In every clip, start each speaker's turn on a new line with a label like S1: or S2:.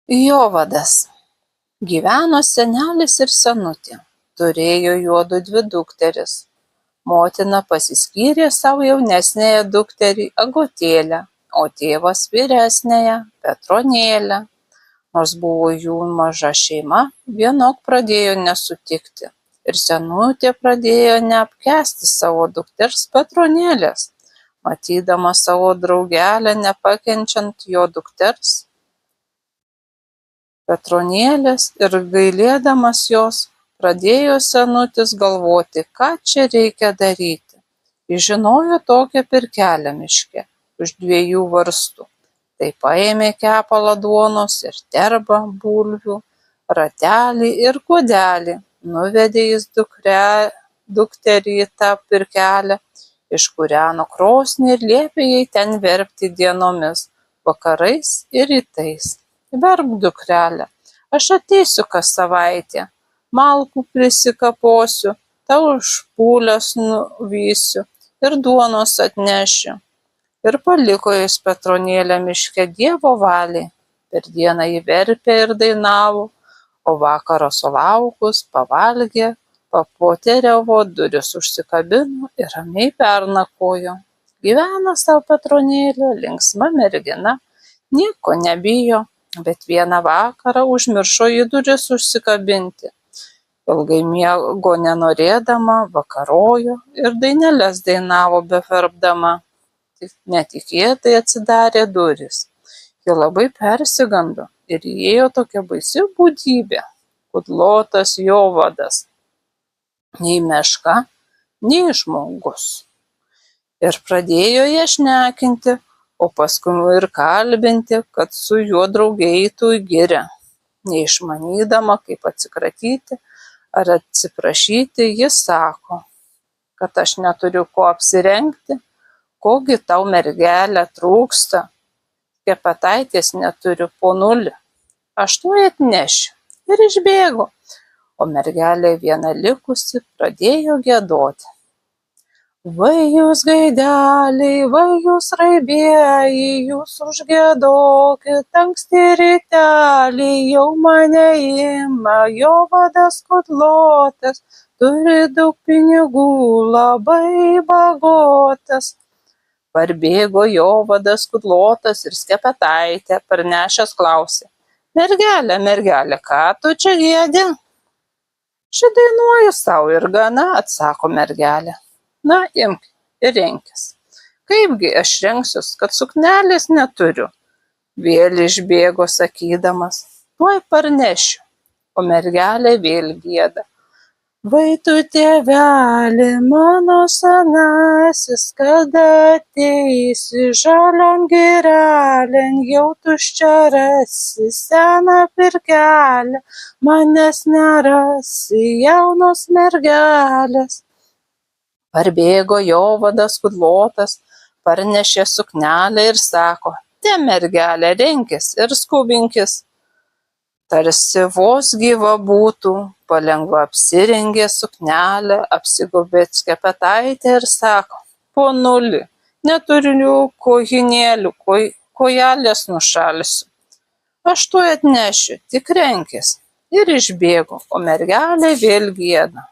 S1: Jovadas. Gyveno senelis ir senutė. Turėjo juodu dvi dukteris. Motina pasiskyrė savo jaunesniąją dukterį Agotėlę, o tėvas vyresniąją Petronėlę. Nors buvo jų maža šeima, vienok pradėjo nesutikti. Ir senutė pradėjo neapkęsti savo dukters Petronėlės, matydama savo draugelę nepakenčiant jo dukters Petronėlės ir gailėdamas jos, pradėjo senutis galvoti, ką čia reikia daryti. Jis žinojo tokią pirkelę miške už 2 varstų. Tai paėmė kepalą duonos ir terbą bulvių, ratelį ir puodelį. Nuvedė jis dukterį į tą pirkelę, iškūreno krosnį ir liepė jai ten verpti dienomis, vakarais ir rytais. Verk, dukrele, aš ateisiu kas savaitę, malkų prisikaposiu, tau špūles nuvysiu ir duonos atnešiu. Ir paliko jis Petronėlę miške Dievo valiai. Per dieną jį verpė ir dainavo, o vakaro sulaukus pavalgė, papoteriavo, duris užsikabino ir ramiai pernakvojo. Gyvena sau Petronėlė, linksma mergina, nieko nebijo. Bet vieną vakarą užmiršo į duris užsikabinti. Ilgai miego nenorėdama, vakarojo ir daineles dainavo beverpdama. Netikėtai atsidarė durys. Ji labai persigando ir įėjo tokia baisi būdybė, kudlotas Jovadas. Nei meška, nei žmogus. Ir pradėjo ją šnekinti, o paskui ir kalbinti, kad su juo drauge eitų į girią. Neišmanydama, kaip atsikratyti ar atsiprašyti, jis sako, kad aš neturiu ko apsirengti, kogi tau mergelė trūksta, kepetaitės neturiu po 0, aš tuoj atnešiu. Ir išbėgo, o mergelė viena likusi pradėjo giedoti. Vai jūs gaideliai, vai jūs raibieji, jūs užgiedokit, anksti rytelį jau mane ima, Jovadas kudlotas, turi daug pinigų, labai bagotas. Parbėgo Jovadas kudlotas ir skepetaitę parnešęs klausė, mergelė, mergelė, ką tu čia giedi? Ši dainuoju sau ir gana, atsako mergelė. Na, imk ir renkis. Kaipgi aš rengsiuos, kad suknelės neturiu? Vėl išbėgo sakydamas, tuoj parnešiu, o mergelė vėl gieda. Vai tu, tėveli, mano senasis, kada ateisi žalion girelėn, jau tuščia rasi seną pirkelę, manęs nerasi, jaunos mergelės. Parbėgo Jovadas kudlotas, parnešė suknelę ir sako, te mergelė, renkis ir skubinkis. Tarsi vos gyva būtų, palengva apsirengė suknelę, apsigobė skepetaitę ir sako, po 0, neturiu kojinėlių, kojelės nušalsiu. Aš tuoj atnešiu, tik renkis. Ir išbėgo, o mergelė vėl gieda.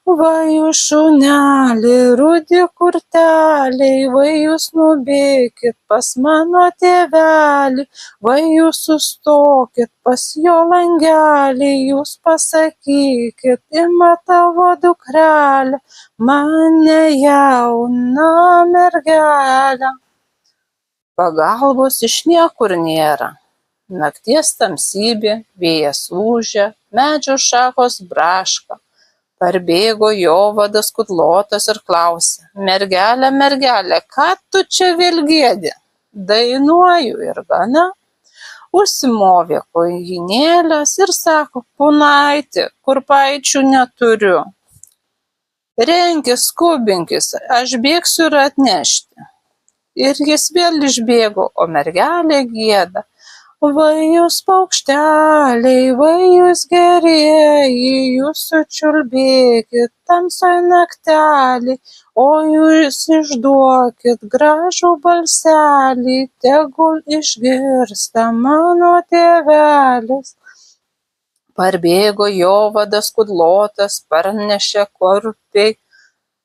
S1: Vai jūs šunelį, rudi kurteliai, vai jūs nubėkit pas mano tėvelį, vai jūs sustokit pas jo langelį, jūs pasakykit, ima tavo dukrelę, mane jauną mergelę. Pagalbos iš niekur nėra. Nakties tamsybė, vėjas ūžia, medžio šakos braška. Parbėgo Jovadas kudlotas ir klausė, mergelė, mergelė, ką tu čia vėl giedi? Dainuoju ir gana. Užsimovė kojinėles ir sako, punaitė, kurpaičių neturiu. Renkis, skubinkis, aš bėgsiu ir atnešti. Ir jis vėl išbėgo, o mergelė gieda. Vai jūs paukšteliai, vai jūs gerieji, jūs sučiulbėkit tamsoj naktelį, o jūs išduokit gražų balselį, tegul išgirsta mano tėvelis. Parbėgo jovadas kudlotas, parnešė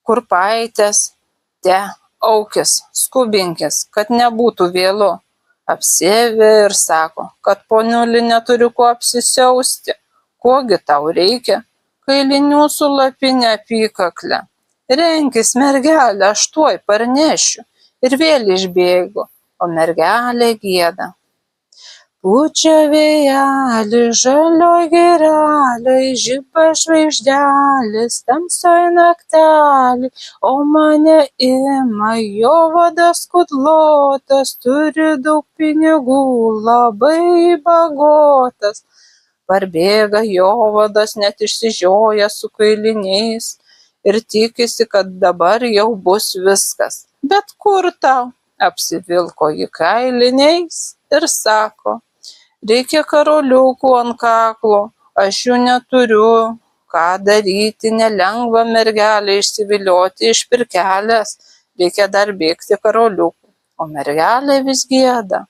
S1: kurpaites. Te, aukis, skubinkis, kad nebūtų vėlu. Apsiavė ir sako, kad poniuli neturiu kuo apsisiausti. Kogi tau reikia? Kailinių su lapine apykaklė. Renkis, mergelė, aš tuoj parnešiu. Ir vėl išbėgo, o mergelė gieda. Pučia vėjelis, žalioj girelėj, žiba žvaigždelis, tamsoj naktelį, o mane ima jovadas kudlotas, turi daug pinigų, labai bagotas. Parbėga jovadas net išsižioja su kailiniais ir tikisi, kad dabar jau bus viskas. Bet kur tau? Apsivilko jį kailiniais ir sako, reikia karoliukų ant kaklo, aš jų neturiu. Ką daryti, nelengva mergelę išsivilioti iš pirkelės, reikia dar bėgti karoliukų. O mergelė vis gieda.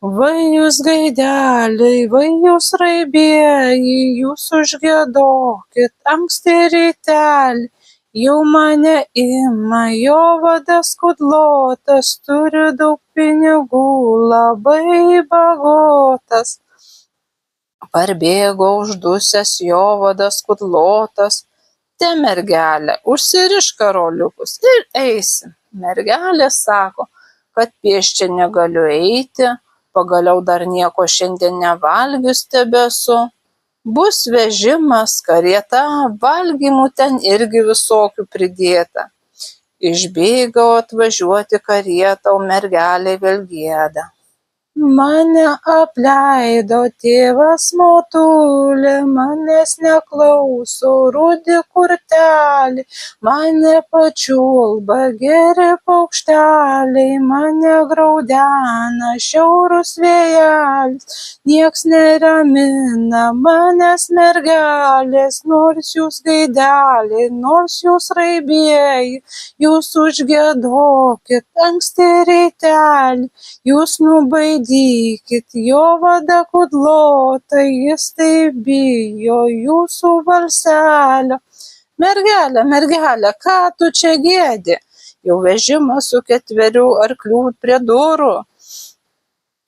S1: Vai jūs gaideliai, vai jūs raibieji, jūs užgiedokit anksti rytelį. Jau mane ima jovadas kudlotas, turi daug pinigų, labai bagotas. Parbėgo uždusęs jovadas kudlotas. Te mergelė, užsirišk karoliukus ir eisim. Mergelė sako, kad pėsčia negaliu eiti, pagaliau dar nieko šiandien nevalgius tebesu. Bus vežimas, karieta, valgymų ten irgi visokių pridėta. Išbėgau atvažiuoti karietą, o mergelė vėl gieda. Mane apleido tėvas motulė, manęs neklauso rudi kurtelį, mane pačiulba geri paukšteliai, mane graudena šiaurus vėjelis, nieks neramina manęs mergelės, nors jūs gaideliai, nors jūs raibieji, jūs užgiedokit anksti rytelį, jūs nubaidykit jovadą kudlotą, jis taip bijo jūsų balselio. Mergelė, mergelė, ką tu čia giedi? Jau vežimas su 4 arklių prie durų.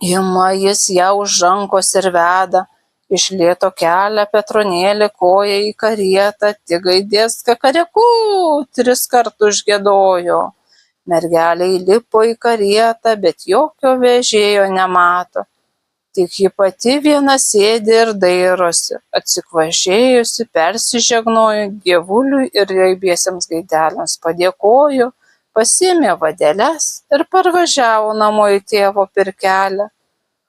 S1: Ima jis ją už rankos ir veda. Iš lėto kelia Petronėlė koją į karietą, tik gaidės kakareku 3 kartus užgiedojo. Mergelė įlipo į karietą, bet jokio vežėjo nemato. Tik ji pati viena sėdi ir dairosi, atsikvašėjusi, persižegnojo dievuliui ir raibiesiems gaideliams padėkojo, pasiėmė vadeles ir parvažiavo namo į tėvo pirkelę.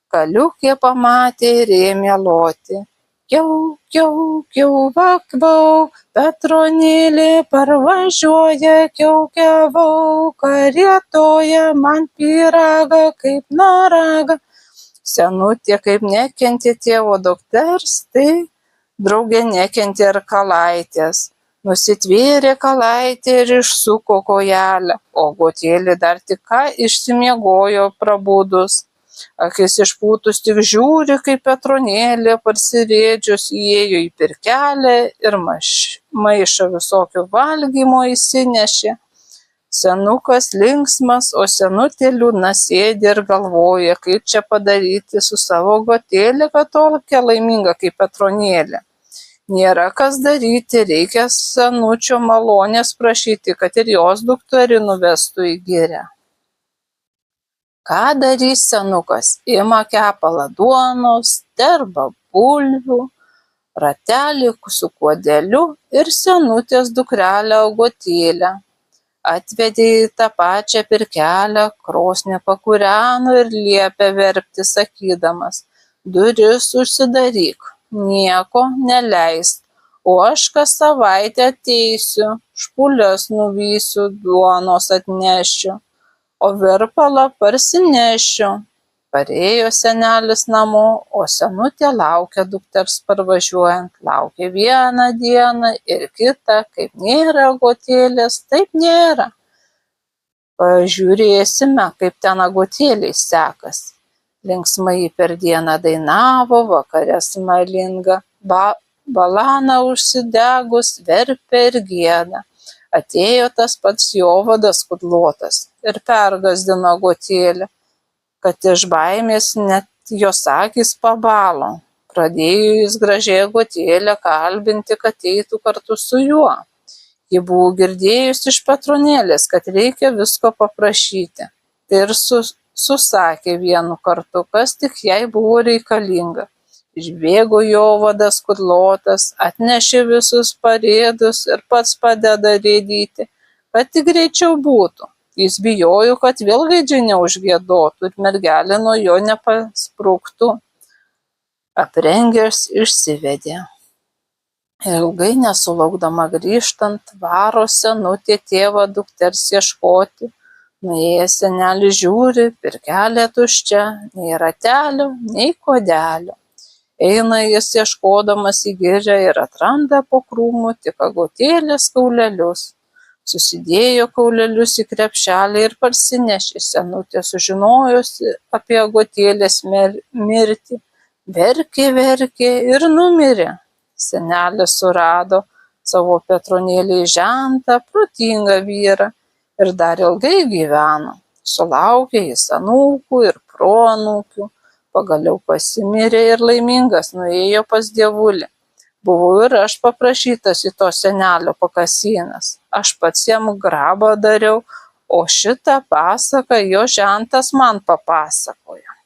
S1: Kaliukė pamatė ir ėmė loti. Kiau, kiau, kiau, vakvau, Petronėlė parvažiuoja, kiaukiavau, karietoje man pyragą kaip naragą. Senutė kaip nekentė tėvo dukters, tai draugė nekentė ir kalaitės. Nusitvėrė kalaitė ir išsuko kojelę, o gotėlė dar tik ką išsimiegojo prabudus. Akis išpūtus tik žiūri, kaip Petronėlė parsirėdžius įėjo į pirkelę ir maišą visokio valgymo įsinešė. Senukas linksmas, o senutė liūdna sėdi ir galvoja, kaip čia padaryti su savo gotėlė, kad tokia laiminga kaip Petronėlė. Nėra kas daryti, reikia senučio malonės prašyti, kad ir jos dukterį nuvestų į girią. Ką darys senukas? Ima kepalą duonos, terba bulvių, ratelį su puodeliu ir senutės dukrelę Agotėlę. Atvedė į tą pačią pirkelę, krosnį pakūreno ir liepė verpti, sakydamas, duris užsidaryk, nieko neleisk, o aš kas savaitę ateisiu, špules nuvysiu, duonos atnešiu, o virpalą parsinešiu. parėjo senelis namo, o senutė laukė dukters parvažiuojant, laukė vieną dieną ir kitą, kaip nėra Agotėlės, taip nėra. Pažiūrėsime, kaip ten Agotėlei sekasi. Linksmai per dieną dainavo, vakare smalingą balaną užsidegus verpė ir gieda. Atėjo tas pats Jovadas kudlotas ir pergasdino Agotėlę, kad iš baimės net jos akys pabalo. Pradėjo jis gražiai Agotėlę kalbinti, kad eitų kartu su juo. Ji buvo girdėjusi iš Petronėlės, kad reikia visko paprašyti. Tai ir susakė vienu kartu, kas tik jai buvo reikalinga. Išbėgo Jovadas kudlotas, atnešė visus parėdus ir pats padeda rėdyti, kad tik greičiau būtų. Jis bijojo, kad vėl gaidžiai neužgiedotų ir mergelė nuo jo nepaspruktų. Aprengęs išsivedė. Ilgai nesulaukdama grįžtant, varo senutė tėvą dukters ieškoti. Nuėjęs senelis žiūri, pirkelė tuščia, nei ratelio, nei kodelio. Eina jis ieškodamas į girią ir atranda po krūmu tik Agotėlės kaulelius. Susidėjo kaulelius į krepšelį ir parsinešė. Senutė, sužinojusi apie Agotėlės mirtį, verkė ir numirė. Senelis surado savo Petronėlei žentą, protingą vyrą ir dar ilgai gyveno. Sulaukė jis anūkų ir proanūkių. Pagaliau pasimirė ir laimingas nuėjo pas dievulį. Buvau ir aš paprašytas į to senelio pakasynės. Aš pats jam grabą dariau, o šitą pasaką jo žentas man papasakojo.